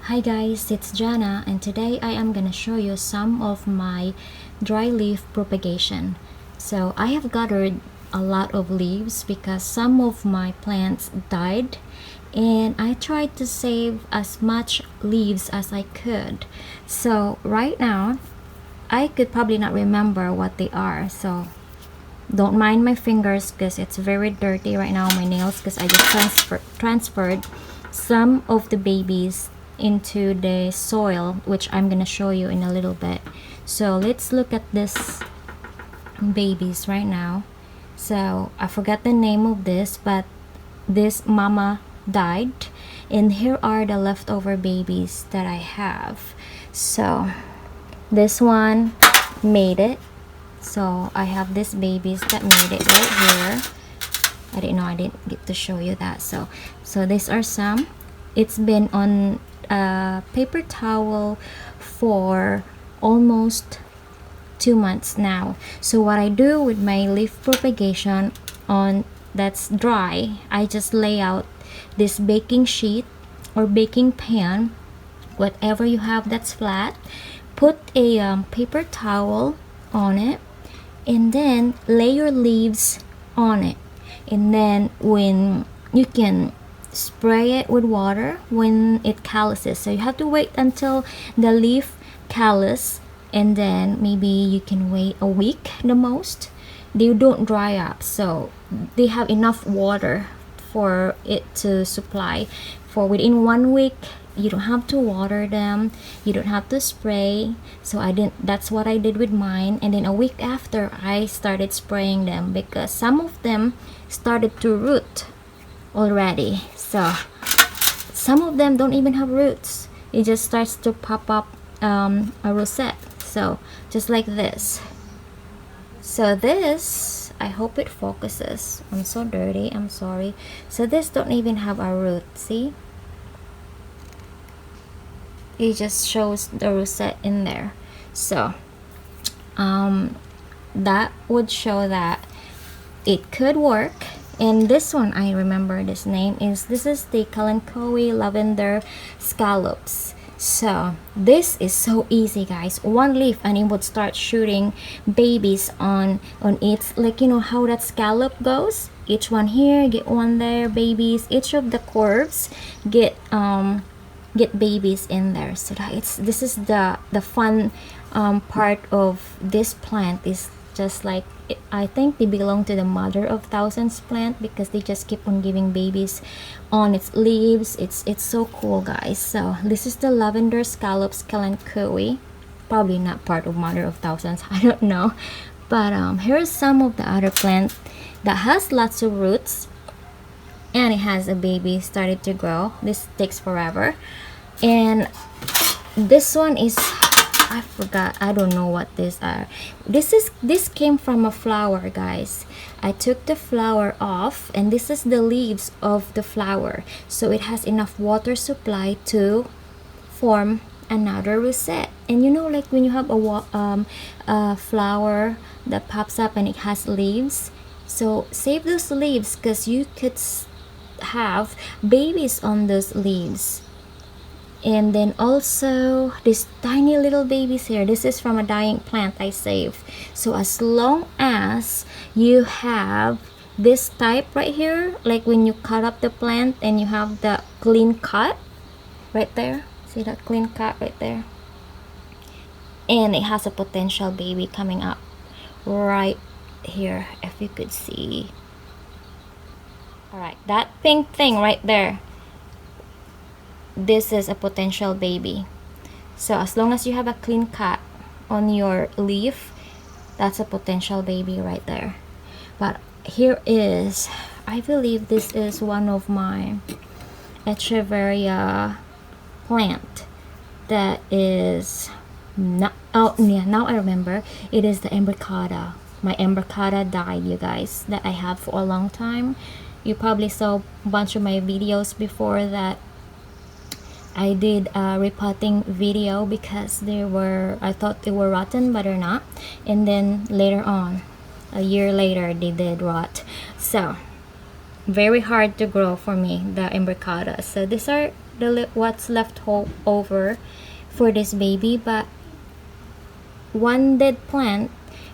Hi guys, it's Jana, and today I am gonna show you some of my dry leaf propagation. So I have gathered a lot of leaves because some of my plants died, and I tried to save as much leaves as I could. So right now I could probably not remember what they are, so don't mind my fingers because it's very dirty right now, my nails, because I just transferred some of the babies into the soil, which I'm gonna show you in a little bit. So let's look at this babies right now. So I forgot the name of this, but this mama died, and here are the leftover babies that I have. So this one made it. So I have these babies that made it right here. I didn't know I didn't get to show you that. So these are some. It's been on a paper towel for almost 2 months now. So what I do with my leaf propagation on that's dry, I just lay out this baking sheet or baking pan, whatever you have that's flat, put a paper towel on it, and then lay your leaves on it, and then when you can spray it with water when it calluses. So you have to wait until the leaf callus, and then maybe you can wait a week the most. They don't dry up, so they have enough water for it to supply for within 1 week. You don't have to water them, you don't have to spray. So that's what I did with mine, and then a week after I started spraying them because some of them started to root already. So some of them don't even have roots, it just starts to pop up a rosette, so just like this. So this, I hope it focuses, I'm so dirty, I'm sorry. So this don't even have a root, see, it just shows the rosette in there. So that would show that it could work. And this one, I remember this name is, this is the Kalanchoe lavender scallops. So this is so easy, guys. One leaf and it would start shooting babies on its, like, you know how that scallop goes, each one here get one there, babies, each of the curves get babies in there. So that this is the fun part of this plant. Is just like, I think they belong to the mother of thousands plant because they just keep on giving babies on its leaves. It's so cool, guys. So this is the lavender scallops Kalanchoe, probably not part of mother of thousands, I don't know. But here's some of the other plant that has lots of roots and it has a baby started to grow. This takes forever. And this one is, I forgot, I don't know what these are. This came from a flower, guys. I took the flower off, and this is the leaves of the flower, so it has enough water supply to form another rosette. And you know, like when you have a flower that pops up and it has leaves, so save those leaves because you could have babies on those leaves. And then also these tiny little babies here, this is from a dying plant I saved. So as long as you have this type right here, like when you cut up the plant and you have the clean cut right there, see that clean cut right there, and it has a potential baby coming up right here, if you could see. All right, that pink thing right there, this is a potential baby. So as long as you have a clean cut on your leaf, that's a potential baby right there. But here is, I believe this is one of my Echeveria plant that is not, oh yeah, now I remember, it is the Embrecata. My Embrecata died, you guys, that I have for a long time. You probably saw a bunch of my videos before that I did a repotting video because I thought they were rotten, but they're not. And then later on, a year later, they did rot. So very hard to grow for me, the Embrecata. So these are what's left over for this baby, but one dead plant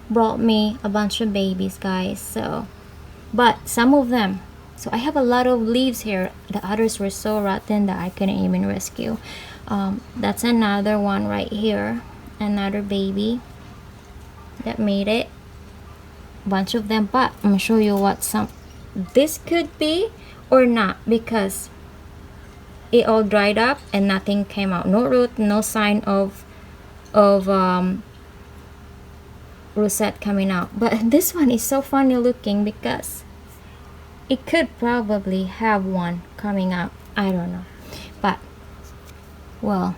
brought me a bunch of babies, guys. So but some of them, so I have a lot of leaves here. The others were so rotten that I couldn't even rescue. That's another one right here, another baby that made it. Bunch of them, but I'm gonna show you what some this could be or not, because it all dried up and nothing came out. No root, no sign of rosette coming out. But this one is so funny looking because it could probably have one coming out. I don't know, but well,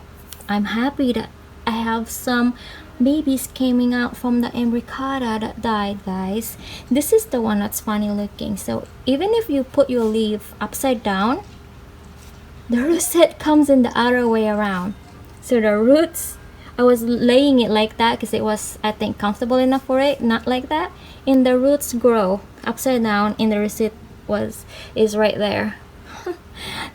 I'm happy that I have some babies coming out from the embrycata that died, guys. This is the one that's funny looking. So even if you put your leaf upside down, the rosette comes in the other way around. So the roots, I was laying it like that because it was, I think, comfortable enough for it, not like that. And the roots grow upside down and the rosette is right there.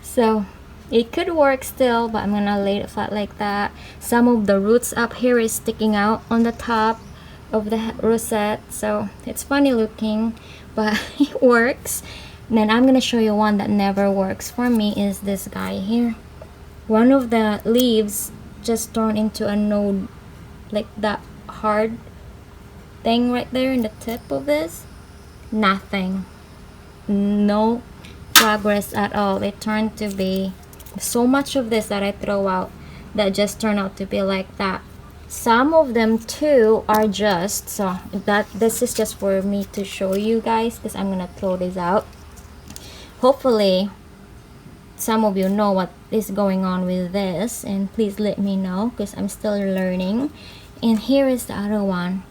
So it could work still, but I'm gonna lay it flat like that. Some of the roots up here is sticking out on the top of the rosette, so it's funny looking, but it works. And then I'm gonna show you one that never works for me is this guy here. One of the leaves just turned into a node, like that hard thing right there in the tip of this. Nothing, no progress at all. It turned to be so much of this that I throw out that just turned out to be like that. Some of them too are just, so that this is just for me to show you guys, because I'm gonna throw this out. Hopefully some of you know what is going on with this, and please let me know because I'm still learning. And here is the other one.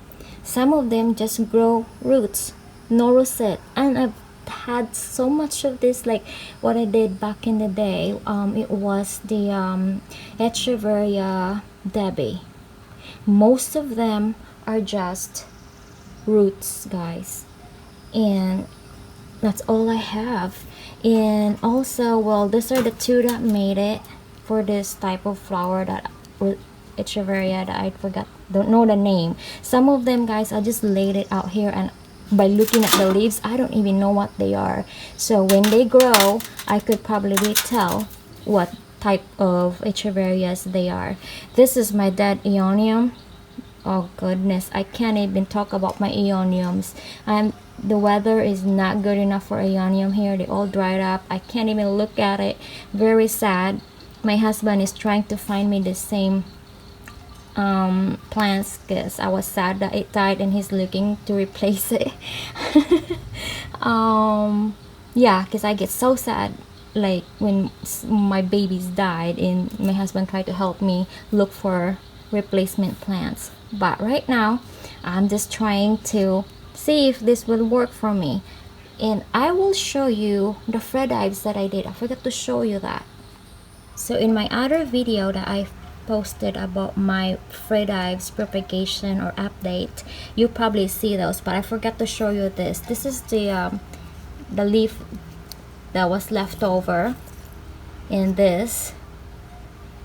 Some of them just grow roots, no rosette, and I've had so much of this, like what I did back in the day. It was the Echeveria Debbie. Most of them are just roots, guys, and that's all I have. And also, well, these are the two that made it for this type of flower that Echeveria that I don't know the name. Some of them, guys, I just laid it out here, and by looking at the leaves, I don't even know what they are. So when they grow, I could probably tell what type of Echeverias they are. This is my dead Aeonium. Oh goodness, I can't even talk about my Aeoniums. The weather is not good enough for Aeonium here. They all dried up. I can't even look at it. Very sad. My husband is trying to find me the same plants because I was sad that it died and he's looking to replace it. Yeah, because I get so sad like when my babies died and my husband tried to help me look for replacement plants. But right now I'm just trying to see if this will work for me, and I will show you the Fredives that I did. I forgot to show you that. So in my other video that I posted about my Fredives propagation or update, you probably see those, but I forgot to show you this. This is the leaf that was left over in this.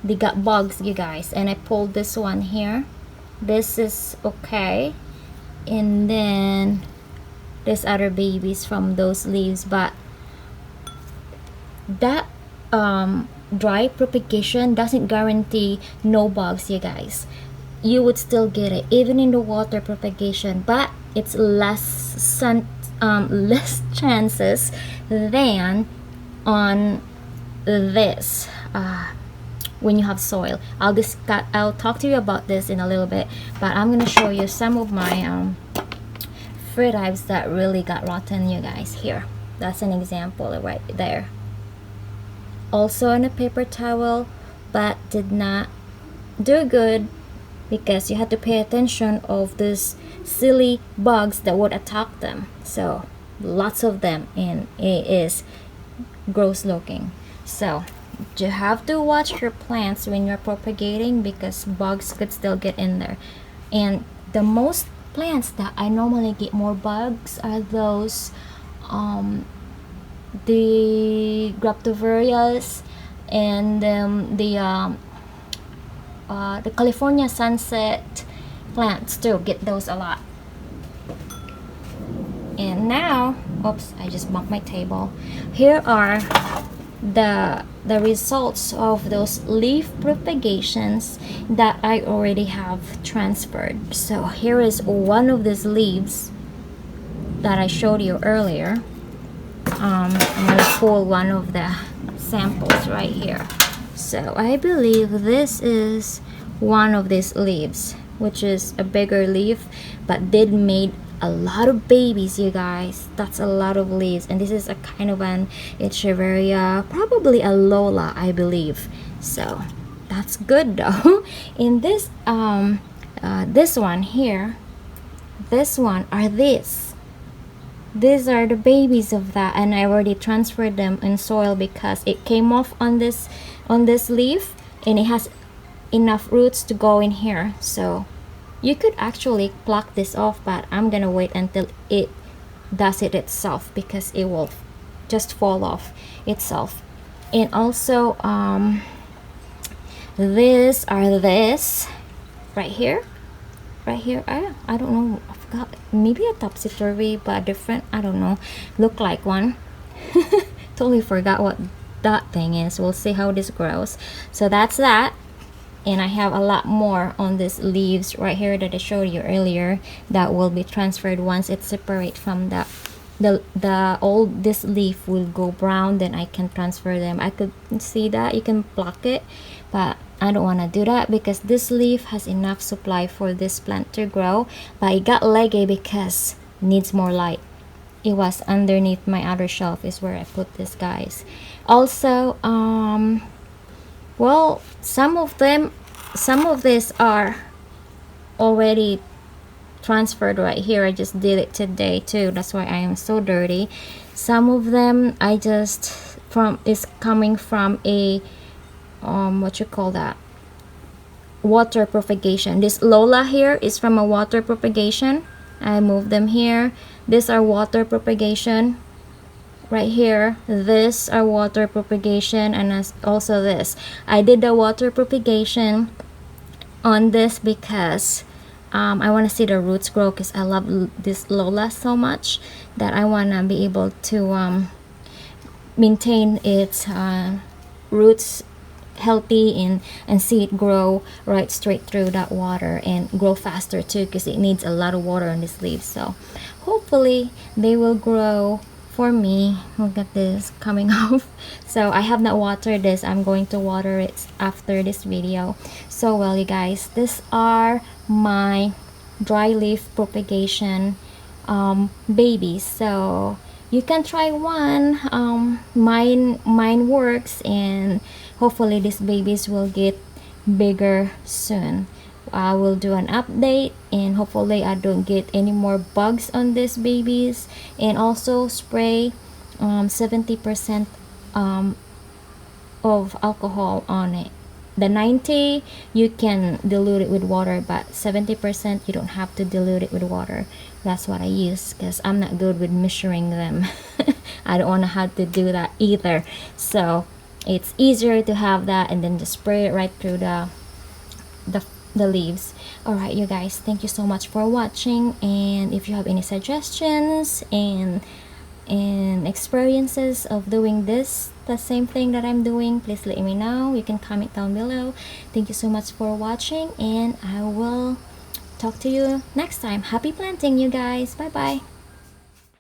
They got bugs, you guys, and I pulled this one here. This is okay, and then there's other babies from those leaves, but that dry propagation doesn't guarantee no bugs, you guys. You would still get it even in the water propagation, but it's less chances than on this when you have soil. I'll talk to you about this in a little bit, but I'm gonna show you some of my Fredives that really got rotten, you guys. Here, that's an example right there. Also in a paper towel, but did not do good because you had to pay attention of these silly bugs that would attack them. So lots of them, and it is gross looking. So you have to watch your plants when you're propagating because bugs could still get in there. And the most plants that I normally get more bugs are those the Graptoverias and the California sunset plants too, get those a lot. And now, oops, I just bumped my table. Here are the results of those leaf propagations that I already have transferred. So here is one of these leaves that I showed you earlier. I'm gonna pull one of the samples right here. So I believe this is one of these leaves, which is a bigger leaf, but did made a lot of babies, you guys. That's a lot of leaves. And this is a kind of an Echeveria, probably a Lola, I believe. So that's good though. In this this one here, this one are these are the babies of that, and I already transferred them in soil because it came off on this leaf, and it has enough roots to go in here. So you could actually pluck this off, but I'm gonna wait until it does it itself because it will just fall off itself. And also this right here, I don't know, I forgot, maybe a topsy-turvy, but different, I don't know, look like one. Totally forgot what that thing is. We'll see how this grows. So that's that. And I have a lot more on these leaves right here that I showed you earlier that will be transferred once it's separate from this leaf will go brown, then I can transfer them. I could see that you can pluck it, but I don't want to do that because this leaf has enough supply for this plant to grow, but it got leggy because it needs more light. It was underneath my other shelf is where I put this, guys. Also well, some of these are already transferred right here. I just did it today too, that's why I am so dirty. Some of them I just is coming from a what you call that, water propagation. This Lola here is from a water propagation. I moved them here. These are water propagation right here. This are water propagation, and as also this, I did the water propagation on this because I want to see the roots grow, because I love this Lola so much that I want to be able to maintain its roots healthy and see it grow right straight through that water and grow faster too, because it needs a lot of water on this leaf. So hopefully they will grow for me. Look at this coming off. So I have not watered this. I'm going to water it after this video. So well, you guys, these are my dry leaf propagation babies. So you can try one. Mine works, and hopefully these babies will get bigger soon. I will do an update, and hopefully I don't get any more bugs on these babies, and also spray 70% of alcohol on it. The 90 you can dilute it with water, but 70% you don't have to dilute it with water. That's what I use because I'm not good with measuring them. I don't want to have to do that either, so it's easier to have that and then just spray it right through the leaves. All right, you guys, thank you so much for watching, and if you have any suggestions and experiences of doing this, the same thing that I'm doing, please let me know. You can comment down below. Thank you so much for watching, and I will talk to you next time. Happy planting, you guys. Bye bye.